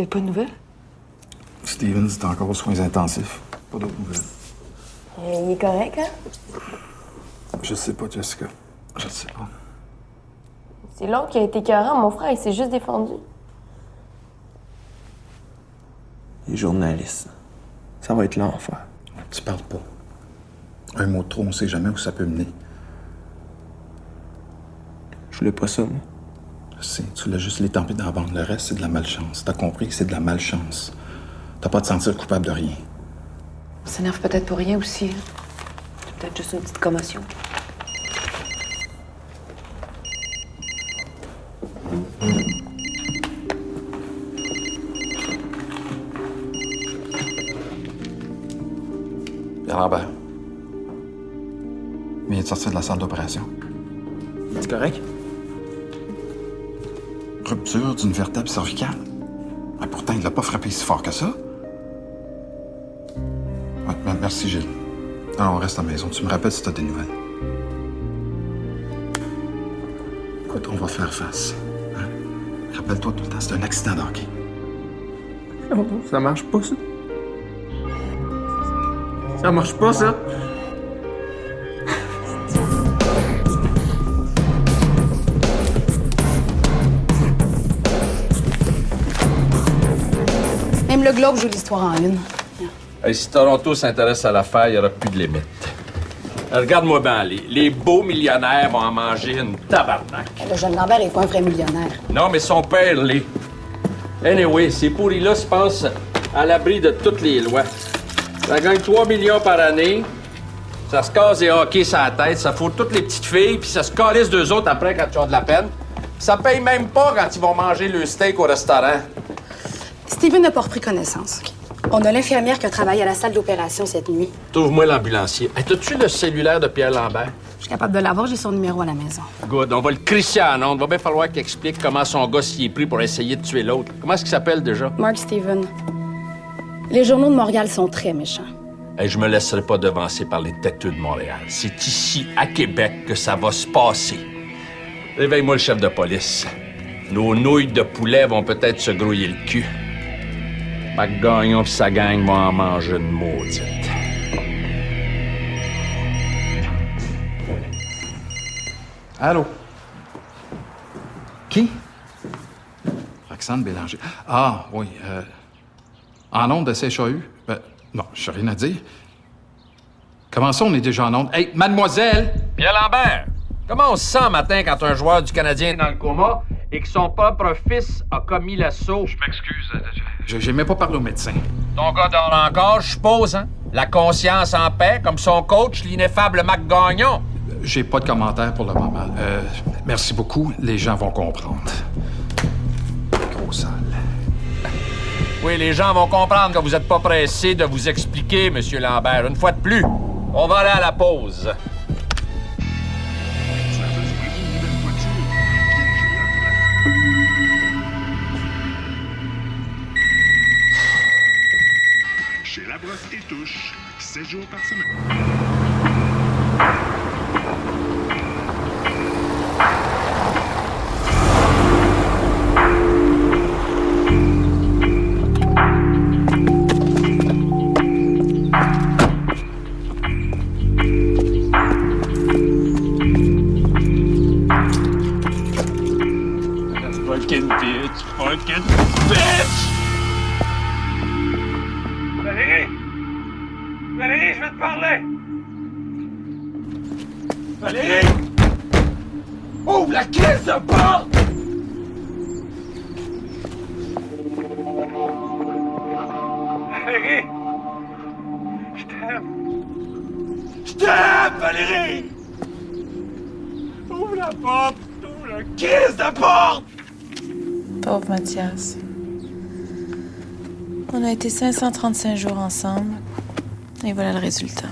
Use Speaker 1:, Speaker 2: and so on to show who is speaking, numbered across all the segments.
Speaker 1: avez pas de nouvelles?
Speaker 2: Steven, c'est encore aux soins intensifs. Pas d'autres nouvelles.
Speaker 1: Il est correct, hein?
Speaker 2: Je sais pas, Jessica. Je le sais pas.
Speaker 1: C'est l'autre qui a été écœurant. Mon frère, il s'est juste défendu.
Speaker 3: Les journalistes, ça va être l'enfer.
Speaker 2: Tu parles pas. Un mot de trop, on sait jamais où ça peut mener.
Speaker 3: Je voulais pas ça, moi.
Speaker 2: Je sais, tu l'as juste l'étampé dans la bande. Le reste, c'est de la malchance. T'as compris que c'est de la malchance. T'as pas à te sentir coupable de rien.
Speaker 4: On s'énerve peut-être pour rien aussi. C'est peut-être juste une petite commotion.
Speaker 2: Pierre Lambert. Il vient de sortir de la salle d'opération.
Speaker 3: C'est correct?
Speaker 2: Rupture d'une vertèbre cervicale. Mais pourtant, il l'a pas frappé si fort que ça. Ouais, merci, Gilles. Alors, on reste à la maison. Tu me rappelles si t'as des nouvelles. Écoute, on va faire face. Hein? Rappelle-toi tout le temps, c'est un accident de hockey.
Speaker 3: Non, ça marche pas, ça. Ça marche pas, ça.
Speaker 5: Même le Globe joue l'histoire en une.
Speaker 6: Hey, si Toronto s'intéresse à l'affaire, il n'y aura plus de limite. Regarde-moi bien, les beaux millionnaires vont en manger une tabarnak.
Speaker 5: Le jeune Lambert est pas un vrai millionnaire.
Speaker 6: Non, mais son père l'est. Anyway, ces pourris-là se pensent à l'abri de toutes les lois. Ça gagne 3 millions par année, ça se casse des hockey sur la tête, ça fout toutes les petites filles, puis ça se calisse d'eux autres après quand ils ont de la peine. Ça paye même pas quand ils vont manger le steak au restaurant.
Speaker 5: Steven n'a pas repris connaissance. On a l'infirmière qui a travaillé à la salle d'opération cette nuit.
Speaker 6: Trouve-moi l'ambulancier. Hey, t'as-tu le cellulaire de Pierre Lambert?
Speaker 5: Je suis capable de l'avoir, j'ai son numéro à la maison.
Speaker 6: Good, on va le crisser en ondes. Va bien falloir qu'il explique comment son gars s'y est pris pour essayer de tuer l'autre. Comment est-ce qu'il s'appelle déjà?
Speaker 5: Mark Steven. Les journaux de Montréal sont très méchants.
Speaker 6: Hey, je me laisserai pas devancer par les têteux de Montréal. C'est ici, à Québec, que ça va se passer. Réveille-moi le chef de police. Nos nouilles de poulet vont peut-être se grouiller le cul. Mac Gagnon et sa gang vont en manger une maudite.
Speaker 2: Allô? Qui? Roxane Bélanger. Ah, oui. En onde de CHAU? Non, je n'ai rien à dire. Comment ça, on est déjà en onde? Hey, mademoiselle!
Speaker 6: Pierre Lambert, comment on se sent matin quand un joueur du Canadien est dans le coma et que son propre fils a commis l'assaut?
Speaker 2: Je m'excuse. J'ai même pas parlé au médecin.
Speaker 6: Ton gars dort encore, je suppose, hein? La conscience en paix, comme son coach, l'ineffable Mac Gagnon.
Speaker 2: J'ai pas de commentaire pour le moment. Merci beaucoup. Les gens vont comprendre. Gros sale.
Speaker 6: Oui, les gens vont comprendre que vous n'êtes pas pressé de vous expliquer, Monsieur Lambert. Une fois de plus, on va aller à la pause.
Speaker 7: Chez La Brosse et Touche, 7 jours par semaine.
Speaker 6: Fucking bitch! Fucking bitch! Valérie! Valérie, je vais te parler! Valérie! Ouvre la caisse de porte! Valérie! Je t'aime! Je t'aime, Valérie! Ouvre la porte! Ouvre la caisse de porte!
Speaker 8: Pauvre Mathias. On a été 535 jours ensemble. Et voilà le résultat.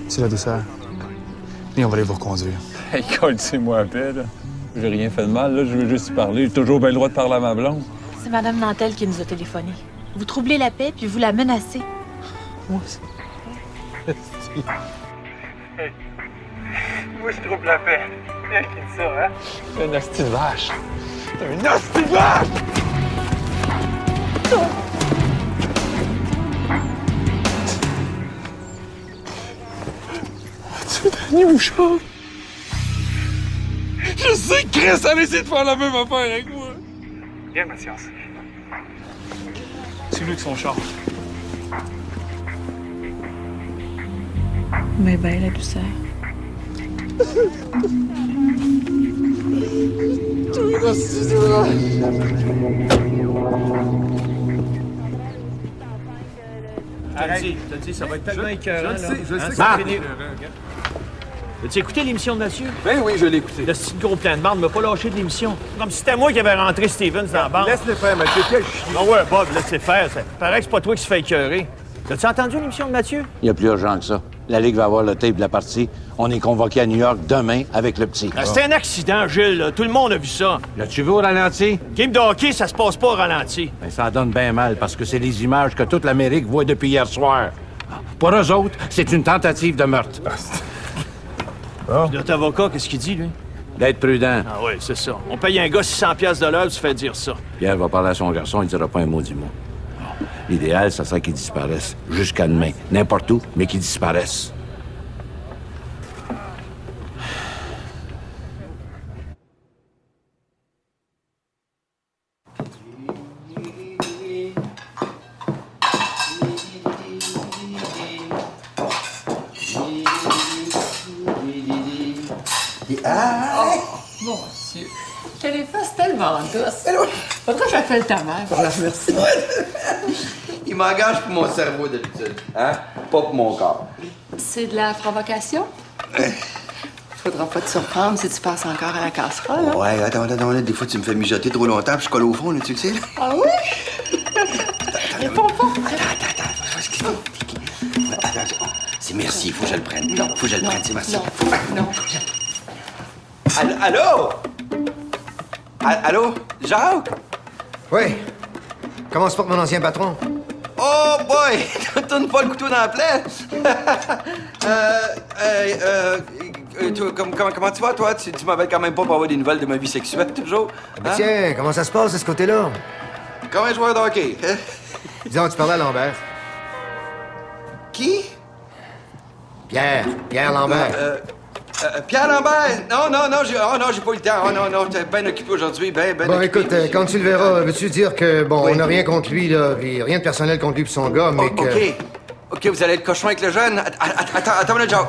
Speaker 9: C'est la douceur. Et on va aller vous reconduire.
Speaker 10: Hey, colle-moi un peu, là.
Speaker 9: J'ai rien fait de mal, là. Je veux juste y parler. J'ai toujours bien le droit de parler à ma blonde.
Speaker 8: C'est Madame Nantel qui nous a téléphoné. Vous troublez la paix puis vous la menacez.
Speaker 9: Moi,
Speaker 10: Moi, je trouve la paix. Bien qui dit ça, hein?
Speaker 9: c'est un hostie de vache. C'est un hostie de vache! Tu veux Danny Bouchard? Je sais que Chris allait essayer de faire la même affaire avec moi.
Speaker 10: Viens, Mathias. C'est lui avec son char.
Speaker 8: Mais ben, la douceur.
Speaker 10: Arrête. T'as dit, ça va être tellement écœurant, là.
Speaker 2: Je sais.
Speaker 10: Marc! As-tu écouté l'émission de Mathieu?
Speaker 2: Ben oui, je l'ai écouté.
Speaker 10: Le petit gros plein de marde m'a pas lâché de l'émission. Comme si c'était moi qui avais rentré Stevens dans la bande.
Speaker 2: Laisse-le faire, Mathieu. Quel chien.
Speaker 10: Ah ouais, Bob, laisse-le faire. Ça paraît que c'est pas toi qui se fait écœurer. As-tu entendu l'émission de Mathieu?
Speaker 11: Il y a plus urgent que ça. La Ligue va avoir le tape de la partie. On est convoqué à New York demain avec le petit.
Speaker 10: C'était un accident, Gilles. Là. Tout le monde a vu ça.
Speaker 11: L'as-tu vu au ralenti?
Speaker 10: Game de hockey, ça se passe pas au ralenti.
Speaker 11: Ben, ça en donne bien mal parce que c'est les images que toute l'Amérique voit depuis hier soir. Pour eux autres, c'est une tentative de meurtre.
Speaker 10: Puis notre avocat, qu'est-ce qu'il dit, lui?
Speaker 11: D'être prudent.
Speaker 10: Ah oui, c'est ça. On paye un gars 600$ de l'heure, tu fais dire ça.
Speaker 11: Pierre va parler à son garçon, il dira pas un mot du mot. L'idéal, ça serait qu'il disparaisse. Jusqu'à demain. N'importe où, mais qu'il disparaisse.
Speaker 4: Mon Dieu. Qu'elle est fasse tellement douce. Faudrait que j'appelle ta mère pour la remercier.
Speaker 3: Il m'engage pour mon cerveau d'habitude, hein? Pas pour mon corps.
Speaker 4: C'est de la provocation? Faudra pas te surprendre si tu passes encore à la casserole, hein?
Speaker 3: Ouais, attends, là, des fois tu me fais mijoter trop longtemps puis je colle au fond, là, tu le sais, là?
Speaker 4: Ah oui? Réponds pas.
Speaker 3: Attends, qu'est-ce qu'il faut? Attends, c'est merci, faut que je le prenne.
Speaker 4: Non.
Speaker 3: Faut que je le prenne, c'est merci.
Speaker 4: Non.
Speaker 3: Allô? Allô? Jacques?
Speaker 12: Oui. Comment se porte mon ancien patron?
Speaker 3: Oh boy! Tourne pas le couteau dans la plaie! Comment tu vas, toi? Tu m'appelles quand même pas pour avoir des nouvelles de ma vie sexuelle, toujours?
Speaker 12: Ben tiens, comment ça se passe de ce côté-là?
Speaker 3: Comme un joueur de hockey.
Speaker 12: Disons, tu parlais à Lambert.
Speaker 3: Qui?
Speaker 12: Pierre Lambert.
Speaker 3: Pierre Lambert! Non, j'ai pas eu le temps. Oh non, t'es bien occupé aujourd'hui, ben
Speaker 12: Bon,
Speaker 3: occupé.
Speaker 12: écoute, quand tu le verras, veux-tu dire que, bon,
Speaker 3: Oui.
Speaker 12: on n'a rien contre lui, là, puis rien de personnel contre lui pis son gars, mais que...
Speaker 3: OK, vous allez être cochon avec le jeune. Attends une minute, Jacques.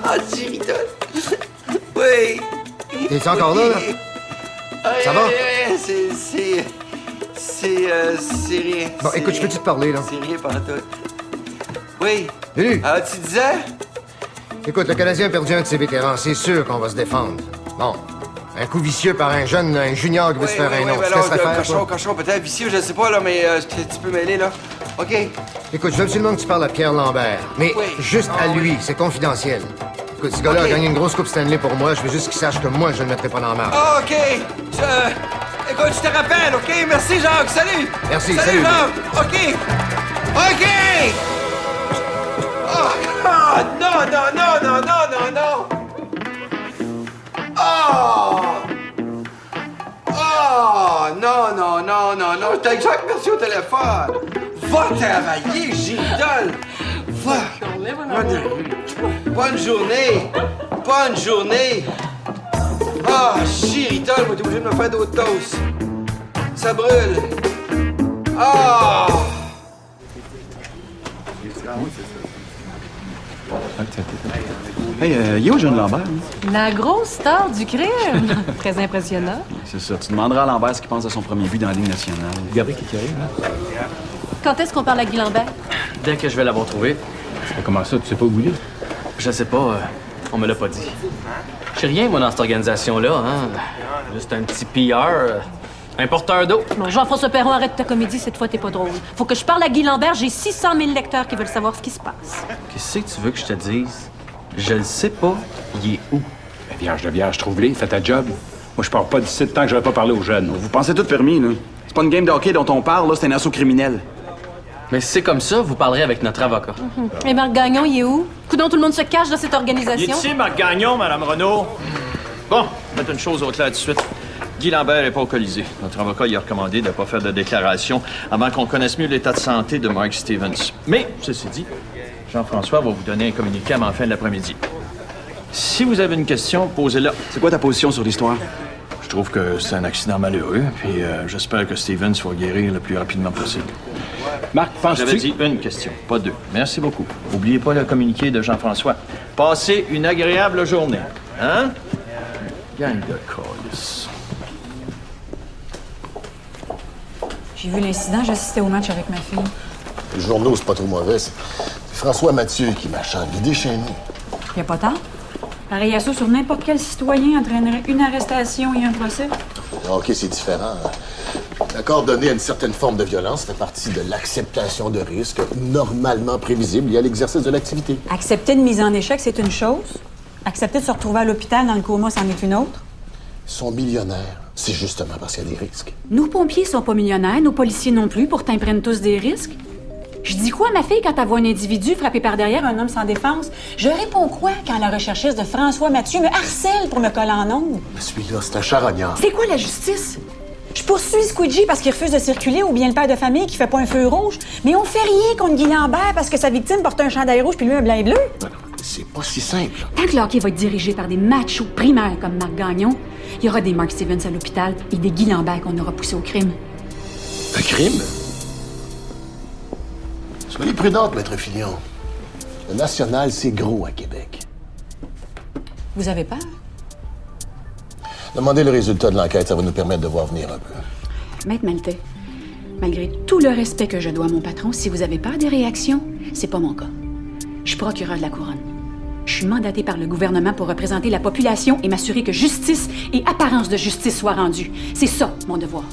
Speaker 3: Ah, tu rigoles. Oui.
Speaker 12: T'es encore là? Ça va?
Speaker 3: C'est rien.
Speaker 12: Bon, écoute, je peux-tu te parler, là?
Speaker 3: C'est rien pendant tout. Oui.
Speaker 12: Lulu!
Speaker 3: Tu disais?
Speaker 12: Écoute, le Canadien a perdu un de ses vétérans. C'est sûr qu'on va se défendre. Bon, un coup vicieux par un jeune, un junior qui veut se faire un nom. Tu te laisserais faire,
Speaker 3: Cochon, peut-être vicieux, je sais pas, là, mais tu peux m'aider, là. OK.
Speaker 12: Écoute, je veux absolument que tu parles à Pierre Lambert. Mais juste à lui, c'est confidentiel. Écoute, ce gars-là a gagné une grosse coupe Stanley pour moi. Je veux juste qu'il sache que moi, je ne le mettrai pas dans la marque.
Speaker 3: Ah, OK. Écoute, je te rappelle, OK? Merci, Jacques. Salut.
Speaker 12: Merci,
Speaker 3: salut. Jacques. OK. Ah, non. Non. J'étais avec Jacques Mercier au téléphone. Va travailler, Gidole. Va. Bonne journée. Ah, Chiritol, moi, t'es obligé de me faire d'autres toasts. Ça brûle. Ah!
Speaker 13: Hey, il est où John Lambert?
Speaker 4: La grosse star du crime. Très impressionnant.
Speaker 13: C'est ça. Tu demanderas à Lambert ce qu'il pense de son premier but dans la Ligue nationale. Gabriel qui arrive, là?
Speaker 4: Quand est-ce qu'on parle à Guy Lambert?
Speaker 14: Dès que je vais l'avoir trouvé.
Speaker 13: Comment ça, tu sais pas où il est?
Speaker 14: Je sais pas, on me l'a pas dit. Je sais rien, moi, dans cette organisation-là, hein. Juste un petit PR. Un porteur d'eau.
Speaker 15: Bon, Jean-François Perron, arrête ta comédie, cette fois t'es pas drôle. Faut que je parle à Guy Lambert, j'ai 600 000 lecteurs qui veulent savoir ce qui se passe.
Speaker 14: Qu'est-ce que tu veux que je te dise? Je le sais pas. Il est où?
Speaker 11: Ben, vierge de vierge, trouve-les, fais ta job. Moi, je pars pas d'ici de temps que je vais pas parler aux jeunes.
Speaker 13: Vous pensez tout permis, là. C'est pas une game de hockey dont on parle, là, c'est un assaut criminel.
Speaker 14: Mais si c'est comme ça, vous parlerez avec notre avocat.
Speaker 15: Et Marc Gagnon, il est où? Coudonc, tout le monde se cache dans cette organisation.
Speaker 10: Il est ici, Marc Gagnon, Madame Renaud. Bon, mettre une chose au clair tout de suite. Guy Lambert n'est pas au Colisée. Notre avocat il a recommandé de ne pas faire de déclaration avant qu'on connaisse mieux l'état de santé de Mark Stevens. Mais, ceci dit, Jean-François va vous donner un communiqué avant la fin de l'après-midi. Si vous avez une question, posez-la.
Speaker 13: C'est quoi ta position sur l'histoire?
Speaker 10: Je trouve que c'est un accident malheureux, puis j'espère que Stevens va guérir le plus rapidement possible.
Speaker 11: Marc, penses-tu...
Speaker 10: J'avais dit une question, pas deux. Merci beaucoup. N'oubliez pas le communiqué de Jean-François. Passez une agréable journée. Hein? Gang de colis.
Speaker 16: J'ai vu l'incident, j'assistais au match avec ma fille.
Speaker 17: Le journaux, c'est pas trop mauvais. C'est François Mathieu qui m'a envie déchaîné.
Speaker 16: Y a pas tard. Pareil à ça sur n'importe quel citoyen entraînerait une arrestation et un procès.
Speaker 17: OK, c'est différent. L'accord donné à une certaine forme de violence fait partie de l'acceptation de risques normalement prévisibles liés à l'exercice de l'activité.
Speaker 16: Accepter une mise en échec, c'est une chose. Accepter de se retrouver à l'hôpital dans le coma, c'en est une autre.
Speaker 17: Ils sont millionnaires. C'est justement parce qu'il y a des risques.
Speaker 16: Nos pompiers sont pas millionnaires, nos policiers non plus, pourtant ils prennent tous des risques. Je dis quoi à ma fille quand elle voit un individu frappé par derrière un homme sans défense? Je réponds quoi quand la recherchiste de François Mathieu me harcèle pour me coller en ongle?
Speaker 17: Mais celui-là, c'est un charognard.
Speaker 16: C'est quoi la justice? Je poursuis Squidgy parce qu'il refuse de circuler ou bien le père de famille qui fait pas un feu rouge. Mais on fait rien contre Guy Lambert parce que sa victime porte un chandail rouge puis lui un blanc et bleu.
Speaker 17: C'est pas si simple.
Speaker 16: Tant que le hockey va être dirigé par des machos primaires comme Marc Gagnon, il y aura des Mark Stevens à l'hôpital et des Guy Lambert qu'on aura poussés au crime.
Speaker 17: Un crime? Soyez prudente, Maître Filion. Le national, c'est gros à Québec.
Speaker 16: Vous avez peur?
Speaker 17: Demandez le résultat de l'enquête, ça va nous permettre de voir venir un peu.
Speaker 16: Maître Maltais, malgré tout le respect que je dois à mon patron, si vous avez peur des réactions, c'est pas mon cas. Je suis procureur de la Couronne. Je suis mandaté par le gouvernement pour représenter la population et m'assurer que justice et apparence de justice soient rendues. C'est ça, mon devoir.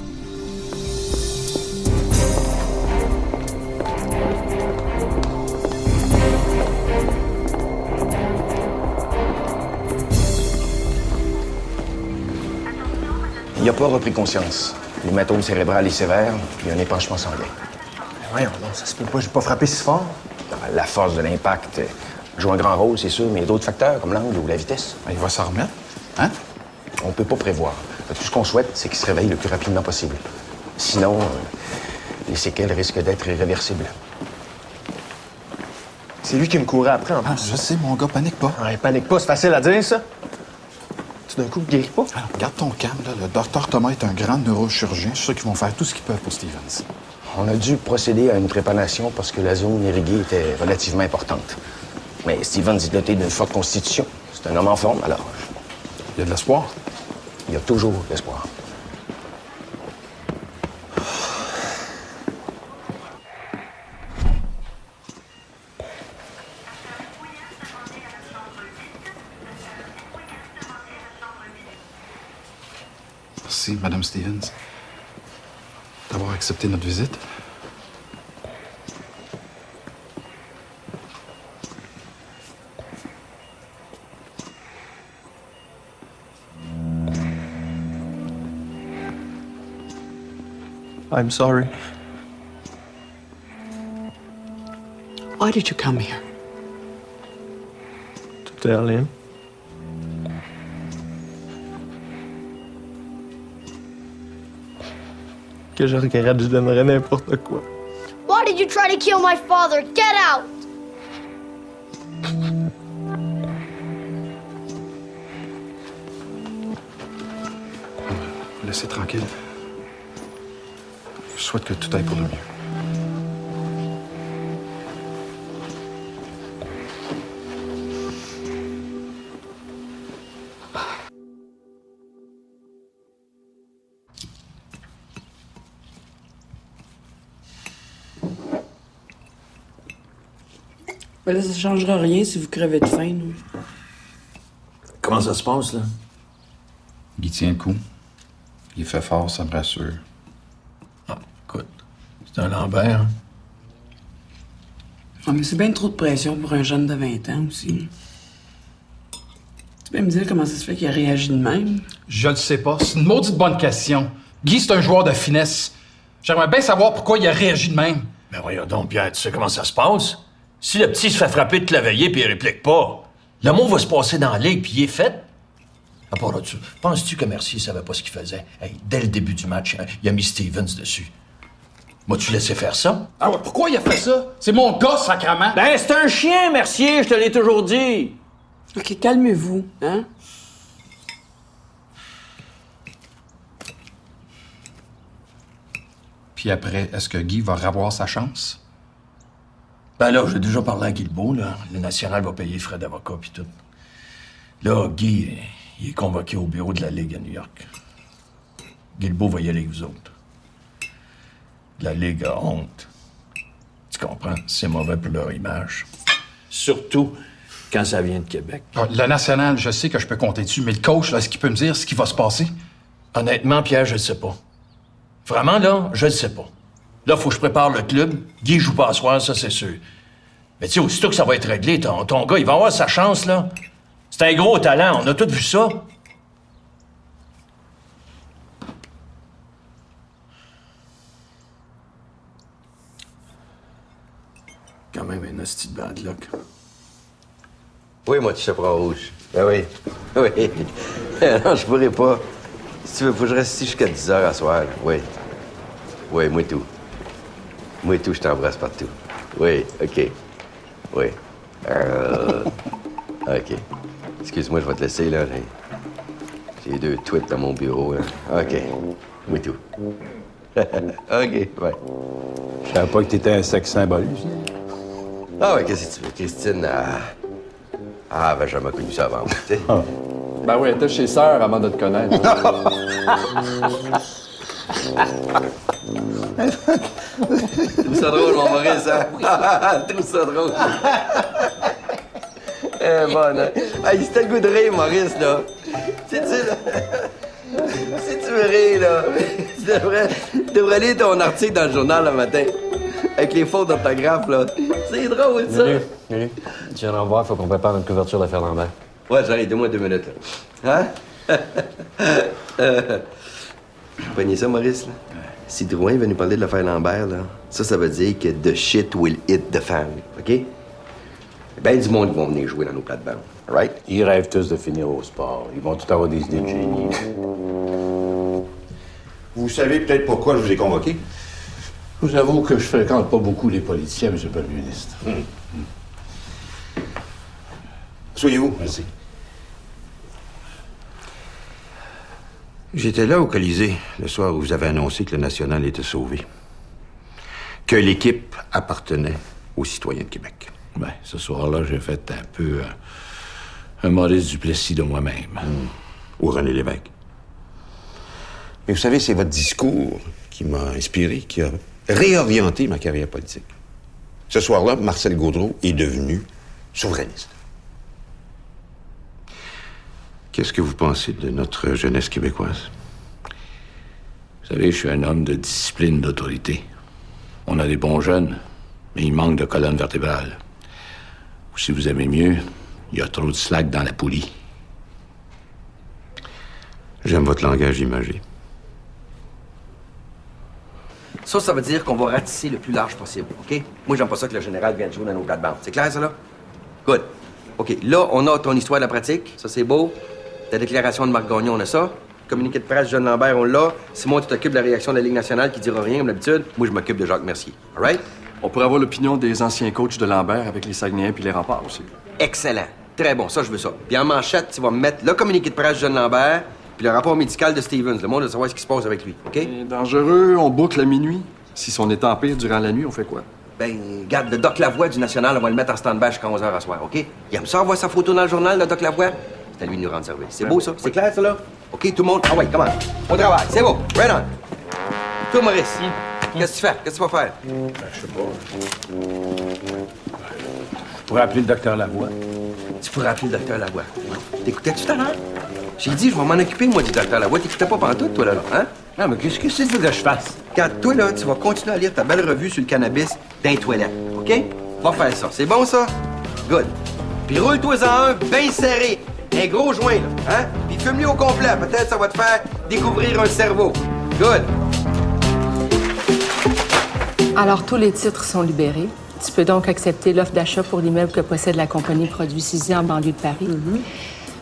Speaker 18: Il n'a pas repris conscience. L'hématome cérébral est sévère, il y a un épanchement sanguin.
Speaker 12: Voyons, non, ça se peut pas, j'ai pas frappé si fort.
Speaker 18: La force de l'impact joue un grand rôle, c'est sûr, mais il y a d'autres facteurs, comme l'angle ou la vitesse.
Speaker 2: Il va s'en remettre, hein?
Speaker 18: On peut pas prévoir. Tout ce qu'on souhaite, c'est qu'il se réveille le plus rapidement possible. Sinon, les séquelles risquent d'être irréversibles.
Speaker 12: C'est lui qui me courait après, en plus.
Speaker 2: Je sais, mon gars, panique pas.
Speaker 12: Ouais, panique pas, c'est facile à dire, ça. Tout d'un coup, il guérit pas.
Speaker 2: Alors, garde ton calme, là. Le docteur Thomas est un grand neurochirurgien. Je suis sûr qu'ils vont faire tout ce qu'ils peuvent pour Stevens.
Speaker 18: On a dû procéder à une trépanation parce que la zone irriguée était relativement importante. Mais Stevens est doté d'une forte constitution. C'est un homme en forme, alors...
Speaker 2: Il y a de l'espoir?
Speaker 18: Il y a toujours de l'espoir.
Speaker 2: Merci, Madame Stevens, d'avoir accepté notre visite.
Speaker 12: I'm sorry.
Speaker 4: Why did you come here?
Speaker 12: To tell him. Que je regrette, je donnerais n'importe quoi.
Speaker 19: Why did you try to kill my father? Get out!
Speaker 2: Laissez tranquille. Je souhaite que tout aille pour le mieux.
Speaker 4: Ben là, ça changera rien si vous crevez de faim, nous.
Speaker 11: Comment ça se passe, là?
Speaker 2: Guy tient le coup. Il fait fort, ça me rassure.
Speaker 10: Ah, écoute, c'est un Lambert.
Speaker 20: Ah, mais c'est bien trop de pression pour un jeune de 20 ans aussi. Tu peux me dire comment ça se fait qu'il a réagi de même?
Speaker 2: Je le sais pas. C'est une maudite bonne question. Guy, c'est un joueur de finesse. J'aimerais bien savoir pourquoi il a réagi de même.
Speaker 10: Ben voyons donc, Pierre, tu sais comment ça se passe? Si le petit se fait frapper toute la veillée puis il réplique pas, le mot va se passer dans la ligue puis il est fait. À part là-dessus, penses-tu que Mercier savait pas ce qu'il faisait? Hey, dès le début du match, il a mis Stevens dessus. M'as-tu laissé faire ça?
Speaker 2: Ah ouais, pourquoi il a fait ça? C'est mon gars, sacrement!
Speaker 10: Ben, c'est un chien, Mercier, je te l'ai toujours dit!
Speaker 20: OK, calmez-vous, hein?
Speaker 2: Puis après, est-ce que Guy va revoir sa chance?
Speaker 10: Ben là, j'ai déjà parlé à Guilbeault, là. Le National va payer frais d'avocat puis tout. Là, Guy, il est convoqué au bureau de la Ligue à New York. Guilbeault va y aller avec vous autres. La Ligue a honte. Tu comprends? C'est mauvais pour leur image. Surtout quand ça vient de Québec.
Speaker 2: Ah, le National, je sais que je peux compter dessus, mais le coach, là, est-ce qu'il peut me dire ce qui va se passer?
Speaker 10: Honnêtement, Pierre, je le sais pas. Vraiment, là, je le sais pas. Là, faut que je prépare le club. Guy joue pas à soir, ça, c'est sûr. Mais tu sais, aussitôt que ça va être réglé, ton gars, il va avoir sa chance, là. C'est un gros talent, on a tous vu ça. Quand même un hostie de bad luck.
Speaker 21: Oui, moi, tu chaperon rouge. Ben oui. Oui. Non, je pourrais pas. Si tu veux, faut que je reste ici jusqu'à 10 heures à soir. Là. Oui. Oui, moi tout. Moi tout, je t'embrasse partout. Oui, OK. Oui. OK. Excuse-moi, je vais te laisser, là. J'ai 2 tweets dans mon bureau, là. OK. Moi tout. OK, ouais.
Speaker 11: Je savais pas que t'étais un sexe symbole.
Speaker 21: Ah ouais, qu'est-ce que tu veux? Christine, elle avait jamais connu ça avant, tu sais.
Speaker 13: Ben oui, elle était chez Sœur avant de te connaître.
Speaker 21: Trouve ça drôle, mon Maurice, hein? Trouve ça drôle. Bon, hein? Hey, c'était le goût de rire, Maurice, là. Tu sais, là. Si tu veux rire, là, tu devrais lire ton article dans le journal le matin. Avec les fautes d'orthographe, là. C'est drôle, ça.
Speaker 22: Salut. Tu viens d'en voir, faut qu'on prépare une couverture d'affaires Lambert.
Speaker 21: Ouais, j'arrive, donne-moi 2 minutes, là. Hein? Vous voyez ça, Maurice, là? Si Drouin veut nous parler de l'affaire Lambert, là, ça veut dire que the shit will hit the fan, OK? Ben du monde qui vont venir jouer dans nos plates-bandes, right?
Speaker 11: Ils rêvent tous de finir au sport. Ils vont tout avoir des idées de génie.
Speaker 23: Vous savez peut-être pourquoi je vous ai convoqué?
Speaker 11: Je vous avoue que je fréquente pas beaucoup les politiciens, M. le Premier ministre.
Speaker 23: Soyez-vous.
Speaker 11: Merci.
Speaker 23: J'étais là au Colisée le soir où vous avez annoncé que le National était sauvé. Que l'équipe appartenait aux citoyens de Québec.
Speaker 11: Ben, ce soir-là, j'ai fait un peu un Maurice Duplessis de moi-même.
Speaker 23: Ou René Lévesque. Mais vous savez, c'est votre discours qui m'a inspiré, qui a réorienté ma carrière politique. Ce soir-là, Marcel Gaudreault est devenu souverainiste. Qu'est-ce que vous pensez de notre jeunesse québécoise?
Speaker 11: Vous savez, je suis un homme de discipline, d'autorité. On a des bons jeunes, mais il manque de colonne vertébrale. Ou si vous aimez mieux, il y a trop de slack dans la poulie.
Speaker 23: J'aime votre langage imagé.
Speaker 21: Ça veut dire qu'on va ratisser le plus large possible, OK? Moi, j'aime pas ça que le général vienne jouer dans nos plates-bandes. C'est clair, ça, là? Good. OK, là, on a ton histoire de la pratique. Ça, c'est beau. Ta déclaration de Marc Gagnon, on a ça. Communiqué de presse, Jeanne Lambert, on l'a. Simon, tu t'occupes de la réaction de la Ligue nationale qui dira rien, comme d'habitude. Moi, je m'occupe de Jacques Mercier. All right?
Speaker 13: On pourrait avoir l'opinion des anciens coachs de Lambert avec les Saguenayens puis les Remparts aussi.
Speaker 21: Excellent. Très bon. Ça, je veux ça. Puis en manchette, tu vas me mettre le communiqué de presse, Jeanne Lambert, puis le rapport médical de Stevens. Le monde veut savoir ce qui se passe avec lui, OK?
Speaker 13: C'est dangereux, on boucle à minuit. Si son état empire durant la nuit, on fait quoi?
Speaker 21: Ben, garde, le Doc Lavoie du National, on va le mettre en stand-by jusqu'à 11h à soir, OK? Il aime ça, voir sa photo dans le journal, le Doc Lavoie. C'est à lui de nous rendre service. C'est beau, ça? C'est clair, ça, là? OK, tout le monde? Ah ouais, comment? Au travail. C'est beau. Right on. Toi, Maurice, qu'est-ce que tu fais? Qu'est-ce que tu vas faire?
Speaker 11: Ben, je sais pas. Je pourrais appeler le docteur Lavoie.
Speaker 21: Tu pourrais appeler le docteur Lavoie. T'écoutais tout à l'heure? J'ai dit, je vais m'en occuper, moi, du docteur Lavoie. T'écoutais pas pantoute, toi, là, hein? Non, mais qu'est-ce que tu veux que je fasse? Regarde, toi, là, tu vas continuer à lire ta belle revue sur le cannabis dans les toilettes, OK? Va faire ça. C'est bon, ça? Good. Puis roule-toi-en un bien serré. Un gros joint, là, hein? Puis fume-le au complet. Peut-être ça va te faire découvrir un cerveau. Good.
Speaker 4: Alors, tous les titres sont libérés. Tu peux donc accepter l'offre d'achat pour l'immeuble que possède la compagnie Produits Ciseaux en banlieue de Paris.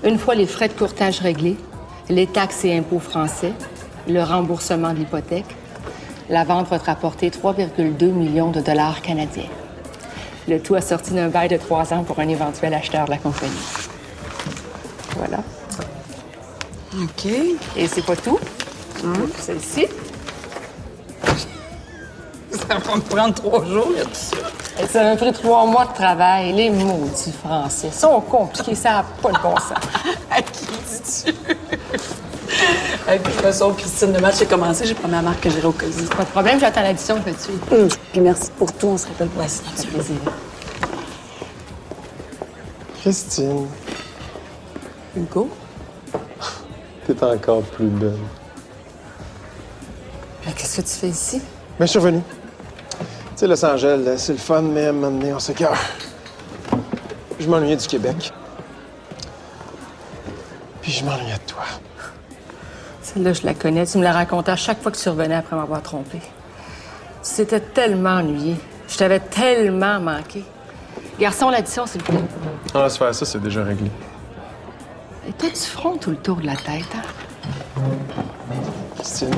Speaker 4: Une fois les frais de courtage réglés, les taxes et impôts français, le remboursement de l'hypothèque, la vente va te rapporter 3,2 millions de dollars canadiens. Le tout assorti d'un bail de 3 ans pour un éventuel acheteur de la compagnie. Voilà.
Speaker 20: OK.
Speaker 4: Et c'est pas tout. Celle-ci.
Speaker 20: Ça va me prendre 3 jours, là, tout ça.
Speaker 4: Et ça m'a pris 3 mois de travail. Les maudits français sont compliqués, ça n'a pas de bon sens.
Speaker 20: À qui dis-tu? Puis, de toute façon, Christine, le match est commencé. J'ai promis à Marc que j'irai au cosy.
Speaker 4: Pas de problème, j'attends l'addition tout de suite.
Speaker 20: Puis merci pour tout. On se rappelle pour la signature.
Speaker 4: Ça fait plaisir.
Speaker 1: Christine,
Speaker 20: Hugo?
Speaker 1: t'es encore plus belle.
Speaker 4: Mais qu'est-ce que tu fais ici?
Speaker 1: Mais je suis revenu. Tu sais, Los Angeles, c'est le fun, mais à un moment donné, on s'écœure. Je m'ennuyais du Québec. Puis je m'ennuyais de toi.
Speaker 4: Celle-là, je la connais. Tu me la racontais à chaque fois que tu revenais après m'avoir trompé. Tu t'étais tellement ennuyé. Je t'avais tellement manqué. Garçon, l'addition, s'il vous plaît.
Speaker 1: On va se faire ça, c'est déjà réglé.
Speaker 4: Et toi, tu frontes tout le tour de la tête, hein?
Speaker 1: Christine,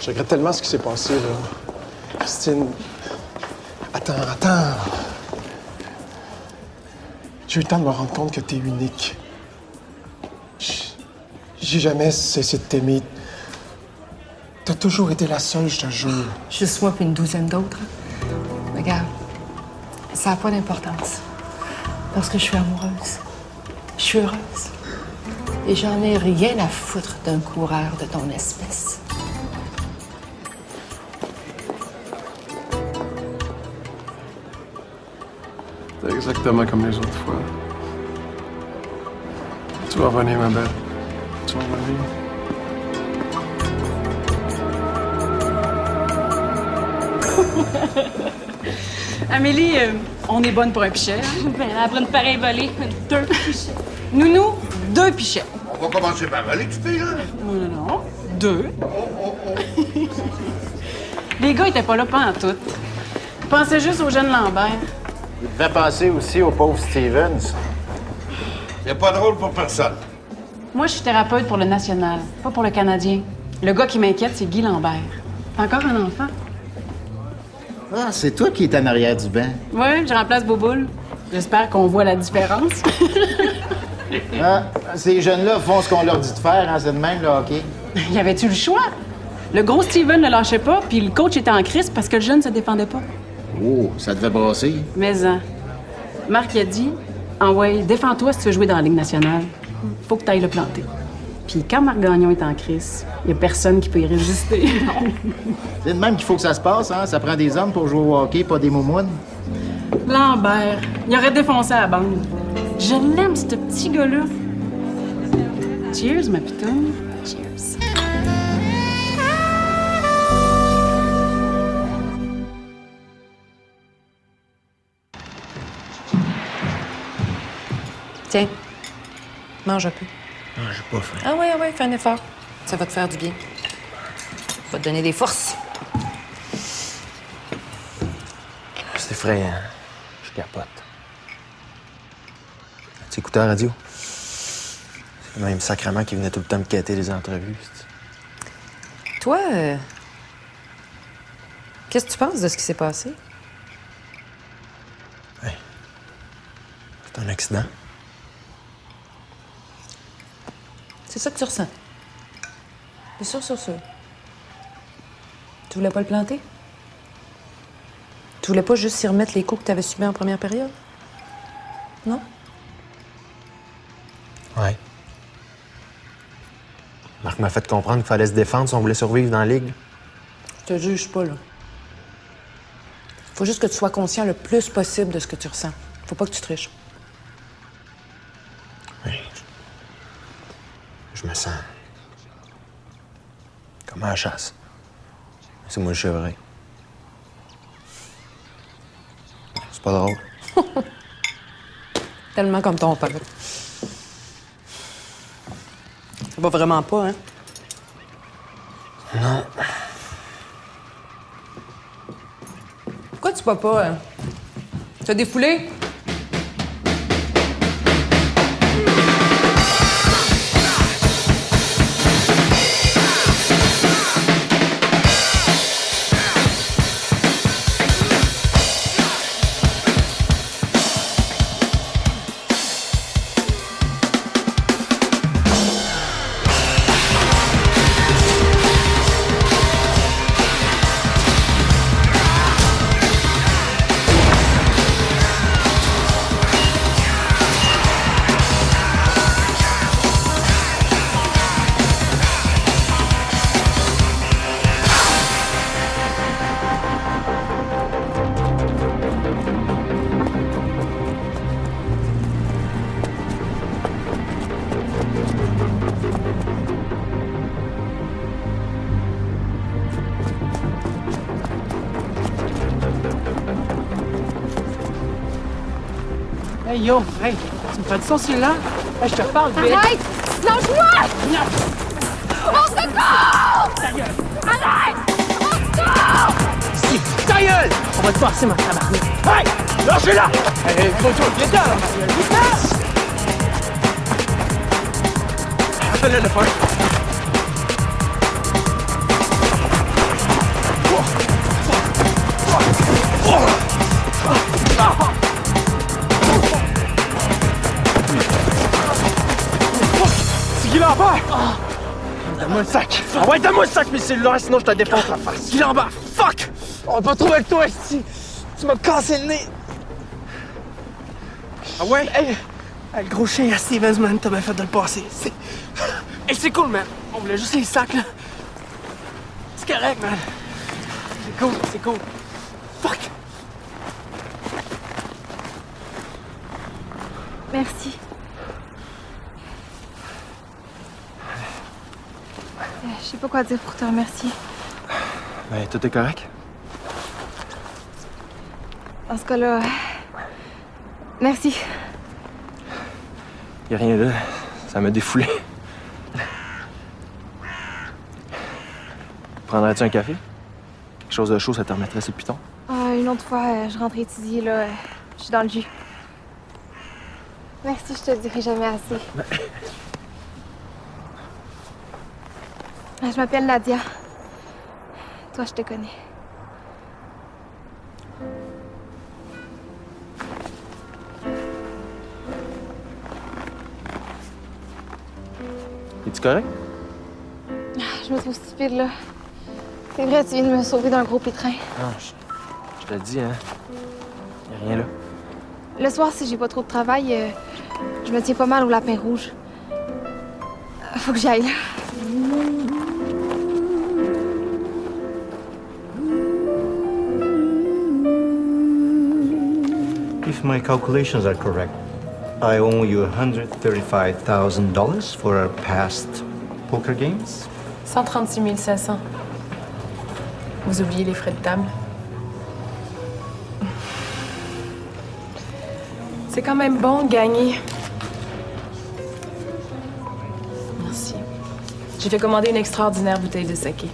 Speaker 1: je regrette tellement ce qui s'est passé, là. Christine, attends. J'ai eu le temps de me rendre compte que t'es unique. J'ai jamais cessé de t'aimer. T'as toujours été la seule, je te jure.
Speaker 4: Juste moi puis une douzaine d'autres. Regarde, ça n'a pas d'importance. Parce que je suis amoureuse. Je suis heureuse. Et j'en ai rien à foutre d'un coureur de ton espèce.
Speaker 1: C'est exactement comme les autres fois. Tu vas revenir, ma belle. Tu vas revenir.
Speaker 16: Amélie, on est bonne pour un pichet. Hein?
Speaker 15: Ben, après une pareille volée, 2 pichets.
Speaker 16: Nounou, 2 pichets.
Speaker 23: On va commencer par aller, tu fais, là?
Speaker 16: Non. 2. Les gars étaient pas là pantoute. Ils pensaient juste au jeune Lambert.
Speaker 18: Il devait penser aussi au pauvre Stevens.
Speaker 23: C'est pas drôle pour personne.
Speaker 16: Moi, je suis thérapeute pour le national, pas pour le Canadien. Le gars qui m'inquiète, c'est Guy Lambert. T'as encore un enfant?
Speaker 18: Ah, c'est toi qui es en arrière du banc.
Speaker 16: Oui, je remplace Boboule. J'espère qu'on voit la différence.
Speaker 18: Ah, ces jeunes-là font ce qu'on leur dit de faire, hein, c'est de même, le hockey.
Speaker 16: Y avait-tu le choix? Le gros Steven ne lâchait pas, puis le coach était en crise parce que le jeune se défendait pas.
Speaker 18: Oh, ça devait brasser.
Speaker 16: Mais, Marc, il a dit, ouais, défends-toi si tu veux jouer dans la Ligue nationale. Faut que tu ailles le planter. Puis quand Marc Gagnon est en crise, il y a personne qui peut y résister.
Speaker 18: C'est de même qu'il faut que ça se passe, hein? Ça prend des hommes pour jouer au hockey, pas des moumounes.
Speaker 16: Lambert, il aurait défoncé à la bande. Je l'aime, ce petit gars-là. Cheers, ma putain. Cheers.
Speaker 5: Tiens, mange un peu.
Speaker 18: Ah, j'ai pas faim.
Speaker 5: Ah ouais, fais un effort. Ça va te faire du bien. Ça va te donner des forces.
Speaker 18: C'est effrayant. Je capote. Tu écoutais la radio? C'est le même sacrement qui venait tout le temps me quêter les entrevues.
Speaker 5: Toi, qu'est-ce que tu penses de ce qui s'est passé?
Speaker 18: C'est un accident.
Speaker 5: C'est ça que tu ressens? T'es sûr? Tu voulais pas le planter? Tu voulais pas juste s'y remettre les coups que t'avais subis en première période? Non?
Speaker 18: Ouais. Marc m'a fait comprendre qu'il fallait se défendre si on voulait survivre dans la ligue.
Speaker 5: Je te juge pas, là. Faut juste que tu sois conscient le plus possible de ce que tu ressens. Faut pas que tu triches.
Speaker 18: Oui. Je me sens
Speaker 1: Comme à la chasse. C'est moi le chevreuil. C'est pas drôle.
Speaker 5: Tellement comme ton père. Ça va vraiment pas, hein?
Speaker 1: Non.
Speaker 5: Pourquoi tu vas pas, hein? T'as défoulé?
Speaker 6: Hey yo, hey, tu me fais du son celui-là? Hey, je te parle, vite!
Speaker 19: Arrête! Lâche-moi!
Speaker 6: Non!
Speaker 19: On se court! Arrête! On se court!
Speaker 6: Si, ta gueule! On va te passer, ma tabarnak! Hey! Lâchez-la! Hey, gros tour, viens là, ma gueule! Viens là! Appelle-le le feu! C'est Guy Lambert! Donne-moi le sac! Ah ouais, donne-moi le sac, mes cellulaires, sinon je te défonce la face! Guy Lambert, fuck! On va pas trouver avec toi, ici! Tu m'as cassé le nez! Ah ouais? Hey, le gros chien à Stevens, man, t'as bien fait de le passer. Hey, c'est cool, man! On voulait juste les sacs, là. C'est correct, man. C'est cool, c'est cool. Fuck!
Speaker 8: Merci. Je sais pas quoi dire pour te remercier.
Speaker 1: Ben, tout est correct?
Speaker 8: Dans ce cas-là, merci.
Speaker 1: Y a rien là. Ça m'a défoulé. Prendrais-tu un café? Quelque chose de chaud, ça te remettrait sur le piton?
Speaker 8: Une autre fois, je rentre étudier, là. Je suis dans le jus. Merci, je te le dirai jamais assez. Je m'appelle Nadia. Toi, je te connais.
Speaker 1: Es-tu correct?
Speaker 8: Je me trouve stupide, là. C'est vrai, tu viens de me sauver d'un gros pétrin.
Speaker 1: Non, je te le dis, hein. Y a rien là.
Speaker 8: Le soir, si j'ai pas trop de travail, je me tiens pas mal au lapin rouge. Faut que j'y aille, là.
Speaker 7: If my calculations are correct, I owe you $135,000 for our past poker games.
Speaker 5: 136 500. Vous oubliez les frais de table? C'est quand même bon de gagner. Merci. J'ai fait commander une extraordinaire bouteille de saké.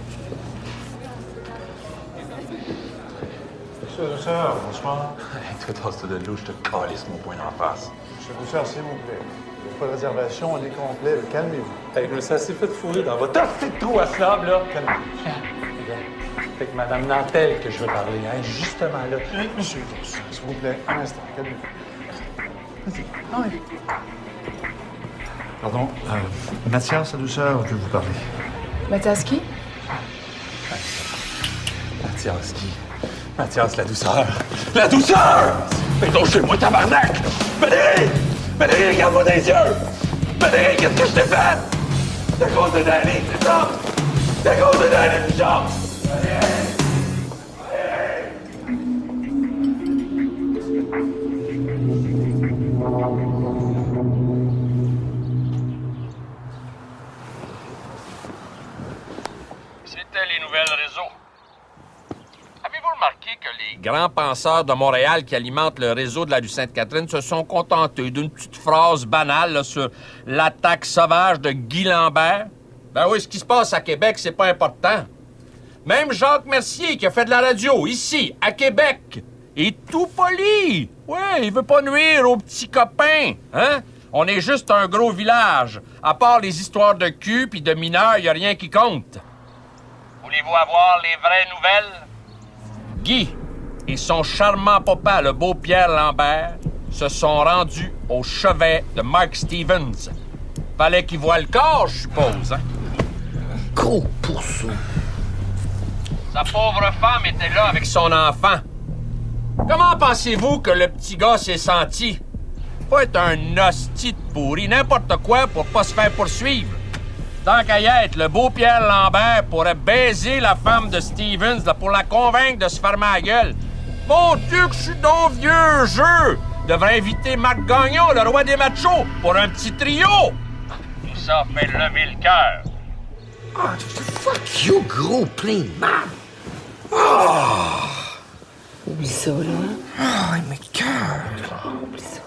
Speaker 9: Bonsoir, bonsoir. Hey, toi, tasse-toi de l'eau, je te calisse mon poing en face.
Speaker 24: Monsieur Bouchard, s'il vous plaît. Il n'y a pas de réservation, on est complet. Calmez-vous.
Speaker 9: Hey, je me suis assez fait fourrer dans votre petit trou à slab, là. Calmez-vous. C'est avec Mme Nantel que je veux parler, hein, justement, là.
Speaker 24: Monsieur Bouchard, s'il vous plaît, un instant, calmez-vous. Vas-y. Ah oui.
Speaker 9: Pardon, Mathias, sa douceur, je veux vous parler.
Speaker 5: Mathias qui?
Speaker 9: Mathias qui? Mathias, la douceur! La douceur! Mais donc, chez moi, tabarnak! Valérie! Valérie, regarde-moi dans les yeux! Valérie, qu'est-ce que je t'ai fait? C'est à cause de Danny, c'est ça? C'est à cause de Danny, Bouchard!
Speaker 10: Ici
Speaker 3: grands penseurs de Montréal qui alimentent le réseau de la rue Sainte-Catherine se sont contentés d'une petite phrase banale là, sur l'attaque sauvage de Guy Lambert. Ben oui, ce qui se passe à Québec, c'est pas important. Même Jacques Mercier, qui a fait de la radio, ici, à Québec, est tout poli. Ouais, il veut pas nuire aux petits copains, hein? On est juste un gros village. À part les histoires de cul puis de mineurs, y a rien qui compte. Voulez-vous avoir les vraies nouvelles? Guy et son charmant papa, le beau Pierre Lambert, se sont rendus au chevet de Mark Stevens. Fallait qu'il voie le corps, je suppose, hein?
Speaker 18: Gros pourceau.
Speaker 3: Sa pauvre femme était là avec son enfant. Comment pensez-vous que le petit gars s'est senti? Pas être un hostie de pourri, n'importe quoi pour pas se faire poursuivre. Tant qu'à y être, le beau Pierre Lambert pourrait baiser la femme de Stevens là, pour la convaincre de se fermer la gueule. Mon Dieu, que je suis donc vieux jeu! Devrait inviter Marc Gagnon, le roi des machos, pour un petit trio! Tout ça fait lever le cœur.
Speaker 18: Ah, fuck you, gros plein de marde. Oh!
Speaker 20: Oublie ça, là.
Speaker 18: Ah, il m'écoeure.
Speaker 20: Oublie ça.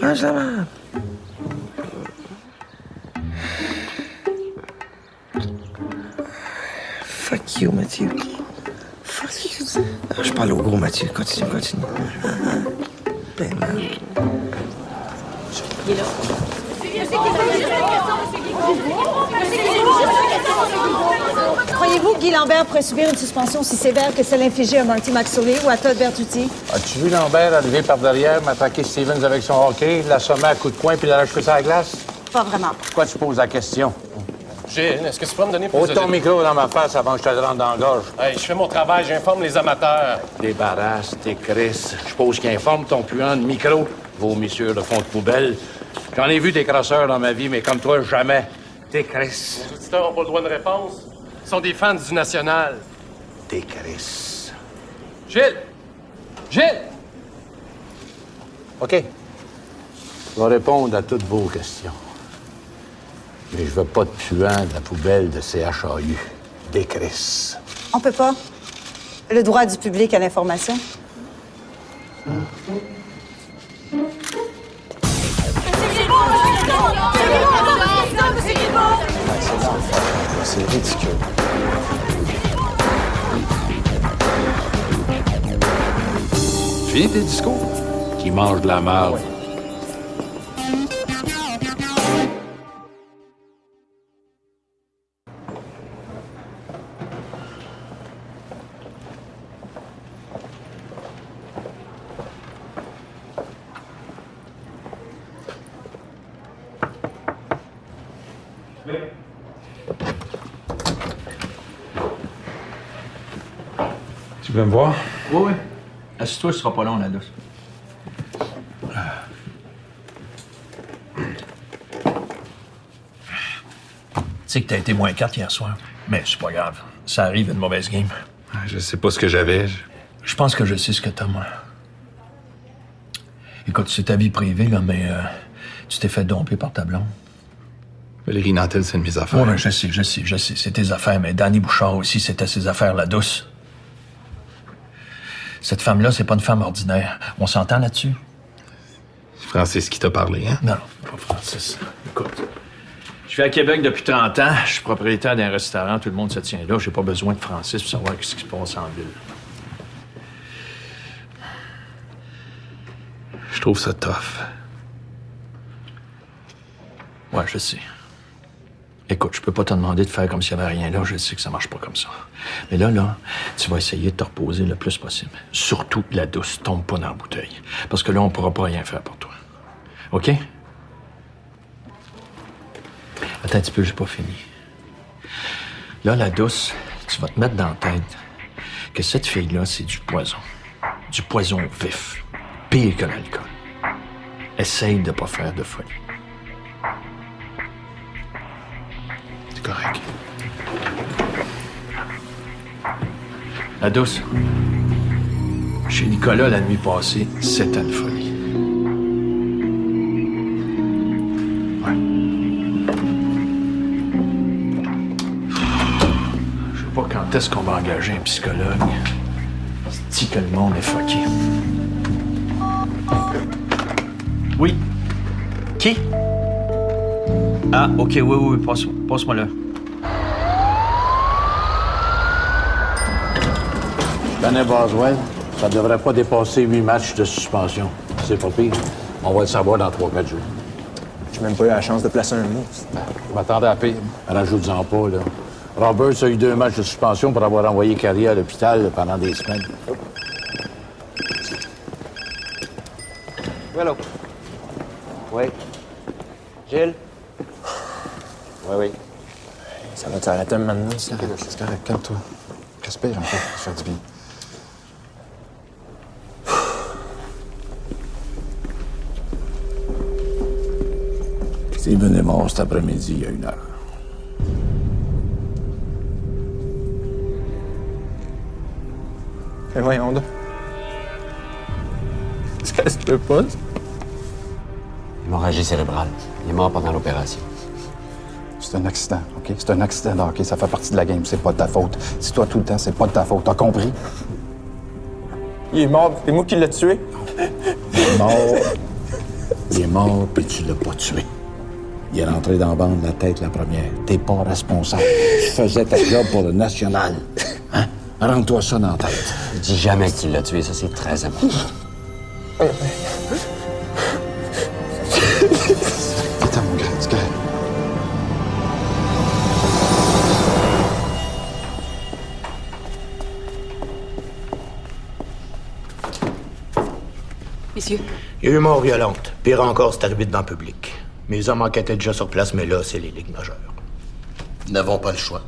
Speaker 18: Mange la merde. Fuck you, Mathieu. Fuck you. Ah, je parle au gros Mathieu. Continue. Ben, man.
Speaker 20: Il est là.
Speaker 12: Croyez-vous que Guy Lambert pourrait subir une suspension aussi sévère que celle infligée à Marty McSorley ou à Todd Bertucci?
Speaker 11: As-tu vu Lambert arriver par derrière, m'attaquer Stevens avec son hockey, l'assommer à coups de poing puis l'arracher sur la glace?
Speaker 12: Pas vraiment.
Speaker 11: Pourquoi tu poses la question?
Speaker 14: Gilles, est-ce que tu peux me donner plus
Speaker 11: Ôte ton micro dans ma face avant que je te le rentre dans la gorge.
Speaker 14: Hey, je fais mon travail, j'informe les amateurs.
Speaker 11: Débarrasse tes Chris. Je suppose qu'il informe ton puant de micro, vos messieurs de fond de poubelle. J'en ai vu des crosseurs dans ma vie, mais comme toi, jamais. T'es Chris.
Speaker 14: Les auditeurs n'ont pas le droit de réponse. Ils sont des fans du National.
Speaker 11: T'es Chris.
Speaker 14: Gilles!
Speaker 11: OK. Je vais répondre à toutes vos questions. Mais je veux pas de puant de la poubelle de CHAU. Des Chris.
Speaker 12: On peut pas. Le droit du public à l'information.
Speaker 1: C'est ridicule.
Speaker 11: Tu viens tes discours? Qui mange de la marde.
Speaker 13: Tu veux me voir?
Speaker 10: Oui. Assis-toi, ce sera pas long, la douce. Tu sais que t'as été moins 4 hier soir. Mais c'est pas grave. Ça arrive, une mauvaise game.
Speaker 13: Je sais pas ce que j'avais.
Speaker 10: Je pense que je sais ce que t'as, moi. Écoute, c'est ta vie privée, là, mais tu t'es fait domper par ta blonde.
Speaker 13: Valérie Nantel, c'est de mes affaires.
Speaker 10: Oui, je sais. C'est tes affaires, mais Danny Bouchard aussi, c'était ses affaires, la douce. Cette femme-là, c'est pas une femme ordinaire. On s'entend là-dessus?
Speaker 13: C'est Francis qui t'a parlé, hein?
Speaker 10: Non, pas Francis. Écoute, je suis à Québec depuis 30 ans. Je suis propriétaire d'un restaurant. Tout le monde se tient là. J'ai pas besoin de Francis pour savoir ce qui se passe en ville.
Speaker 13: Je trouve ça tough.
Speaker 10: Ouais, je sais. Écoute, je peux pas te demander de faire comme s'il y avait rien là. Je sais que ça marche pas comme ça. Mais là, tu vas essayer de te reposer le plus possible. Surtout que la douce tombe pas dans la bouteille. Parce que là, on pourra pas rien faire pour toi. OK? Attends un petit peu, j'ai pas fini. Là, la douce, tu vas te mettre dans la tête que cette fille-là, c'est du poison. Du poison vif. Pire que l'alcool. Essaye de pas faire de folie. C'est correct. La douce. Chez Nicolas, la nuit passée, c'était une folie. Ouais. Quand est-ce qu'on va engager un psychologue? C'est que le monde est fucké. Oui. Qui? Ah, OK, oui, passe-moi là.
Speaker 11: Je connais Boswell. Ça devrait pas dépasser 8 matchs de suspension. C'est pas pire. On va le savoir dans 3-4 jours.
Speaker 1: J'ai même pas eu la chance de placer un mot.
Speaker 11: Je m'attendais à pire. Rajoute-en pas, là. Roberts a eu 2 matchs de suspension pour avoir envoyé Carrier à l'hôpital pendant des semaines.
Speaker 18: Hello. Oui. Gilles? Oui.
Speaker 1: Ça va t'arrêter maintenant, ça? C'est correct, calme-toi. Respire un peu, ça fait du bien.
Speaker 11: Steven est mort cet après-midi, il y a 1 heure.
Speaker 1: Mais voyons donc. Est-ce que ça se peut pas?
Speaker 13: Hémorragie cérébrale. Il est mort pendant l'opération.
Speaker 2: C'est un accident, OK? C'est un accident de hockey. Ça fait partie de la game. C'est pas de ta faute. Si toi, tout le temps, c'est pas de ta faute. T'as compris?
Speaker 1: Il est mort, c'est moi qui l'ai tué.
Speaker 11: Il est mort. Il est mort, puis tu l'as pas tué. Il est rentré dans la bande la tête la première. T'es pas responsable. Tu faisais ta job pour le national. Hein? Rentre-toi ça dans la tête.
Speaker 13: Je dis jamais que tu l'as tué. Ça, c'est très important.
Speaker 2: Attends, mon grand, c'est correct.
Speaker 16: Messieurs,
Speaker 18: Il y a eu mort violente. Pire encore, c'est arrivé devant public. Mes hommes enquêtaient déjà sur place, mais là, c'est les ligues majeures.
Speaker 17: Nous n'avons pas le choix.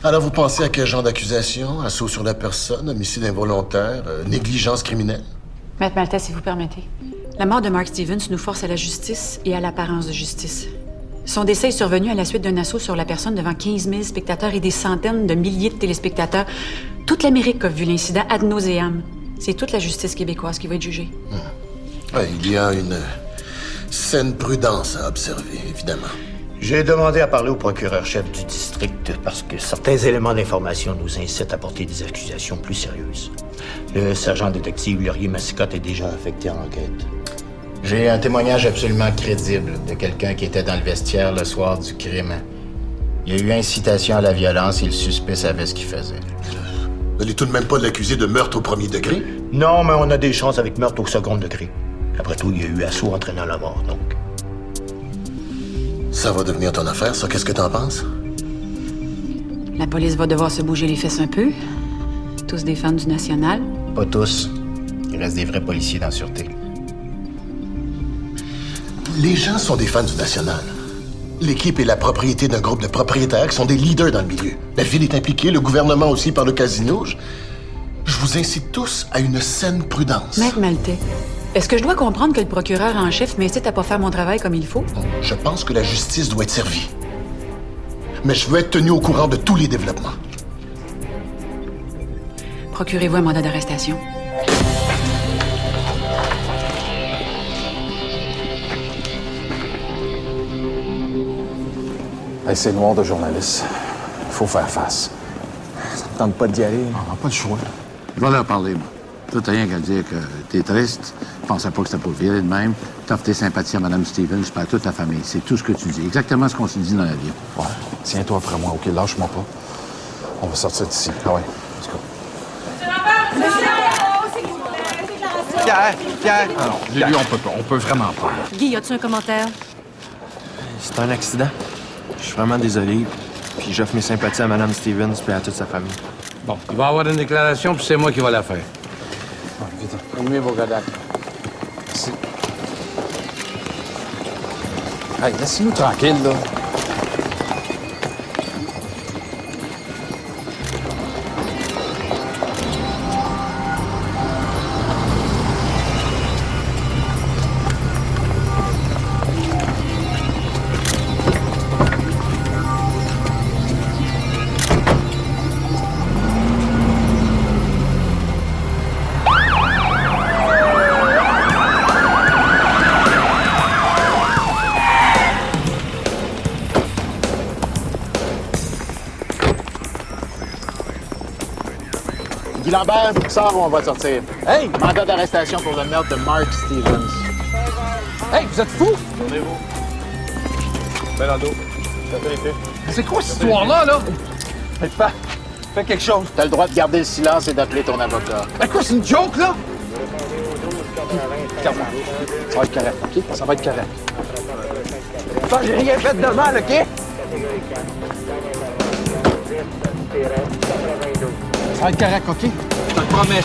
Speaker 17: Alors, vous pensez à quel genre d'accusation? Assaut sur la personne, homicide involontaire, négligence criminelle?
Speaker 16: Maître Maltais, si vous permettez. La mort de Mark Stevens nous force à la justice et à l'apparence de justice. Son décès est survenu à la suite d'un assaut sur la personne devant 15 000 spectateurs et des centaines de milliers de téléspectateurs. Toute l'Amérique a vu l'incident ad nauseam. C'est toute la justice québécoise qui va être jugée.
Speaker 17: Ouais, il y a une saine prudence à observer, évidemment.
Speaker 18: J'ai demandé à parler au procureur-chef du district parce que certains éléments d'information nous incitent à porter des accusations plus sérieuses. Le sergent détective Laurier-Massicotte est déjà affecté à l'enquête.
Speaker 2: J'ai un témoignage absolument crédible de quelqu'un qui était dans le vestiaire le soir du crime. Il y a eu incitation à la violence et le suspect savait ce qu'il faisait.
Speaker 17: Vous n'allez tout de même pas l'accuser de meurtre au premier degré?
Speaker 18: Non, mais on a des chances avec meurtre au second degré. Après tout, il y a eu assaut entraînant la mort, donc.
Speaker 17: Ça va devenir ton affaire, ça. Qu'est-ce que t'en penses?
Speaker 16: La police va devoir se bouger les fesses un peu. Tous des fans du National.
Speaker 2: Pas tous. Il reste des vrais policiers dans la sûreté.
Speaker 17: Les gens sont des fans du National. L'équipe est la propriété d'un groupe de propriétaires qui sont des leaders dans le milieu. La ville est impliquée, le gouvernement aussi par le casino. Je vous incite tous à une saine prudence.
Speaker 16: Maître Maltais, est-ce que je dois comprendre que le procureur en chef m'incite à pas faire mon travail comme il faut?
Speaker 17: Je pense que la justice doit être servie. Mais je veux être tenu au courant de tous les développements.
Speaker 16: Procurez-vous un mandat d'arrestation.
Speaker 2: Hey, c'est noir de journaliste. Il faut faire face.
Speaker 1: Ça me tente pas d'y aller.
Speaker 2: On n'a pas le choix.
Speaker 11: Je vais leur parler, moi. Toi, t'as rien qu'à dire que t'es triste, tu pensais pas que c'était pour virer de même, t'offres tes sympathies à Mme Stevens et à toute ta famille. C'est tout ce que tu dis. Exactement ce qu'on s'est dit dans l'avion.
Speaker 2: Ouais. Tiens-toi après moi, OK? Lâche-moi pas. On va sortir d'ici. Ah ouais, let's go.
Speaker 1: Pierre!
Speaker 13: Ah non, lui, on peut vraiment pas.
Speaker 15: Guy, as-tu un commentaire?
Speaker 1: C'est un accident. Je suis vraiment désolé. Puis j'offre mes sympathies à Mme Stevens et à toute sa famille.
Speaker 11: Bon, il va y avoir une déclaration, puis c'est moi qui vais la faire.
Speaker 2: Ouais, vite.
Speaker 11: Calmez vos Kodak.
Speaker 2: Merci. Hey, laissez-nous tranquille, là. Guy Lambert, sors ou on va te sortir.
Speaker 6: Hey!
Speaker 2: Mandat d'arrestation pour le meurtre de Mark Stevens.
Speaker 6: Hey, vous êtes fous?
Speaker 24: Tournez-vous. Ben dans le dos. Tapez les pieds.
Speaker 6: C'est quoi cette histoire-là, là? Fais quelque chose.
Speaker 2: T'as le droit de garder le silence et d'appeler ton avocat.
Speaker 6: Mais quoi, c'est une joke, là?
Speaker 1: Regarde-moi. Ça va être correct, OK? Ça va être correct.
Speaker 6: J'ai rien fait de mal, OK?
Speaker 1: Ça va être correct, OK?
Speaker 6: Je te le promets.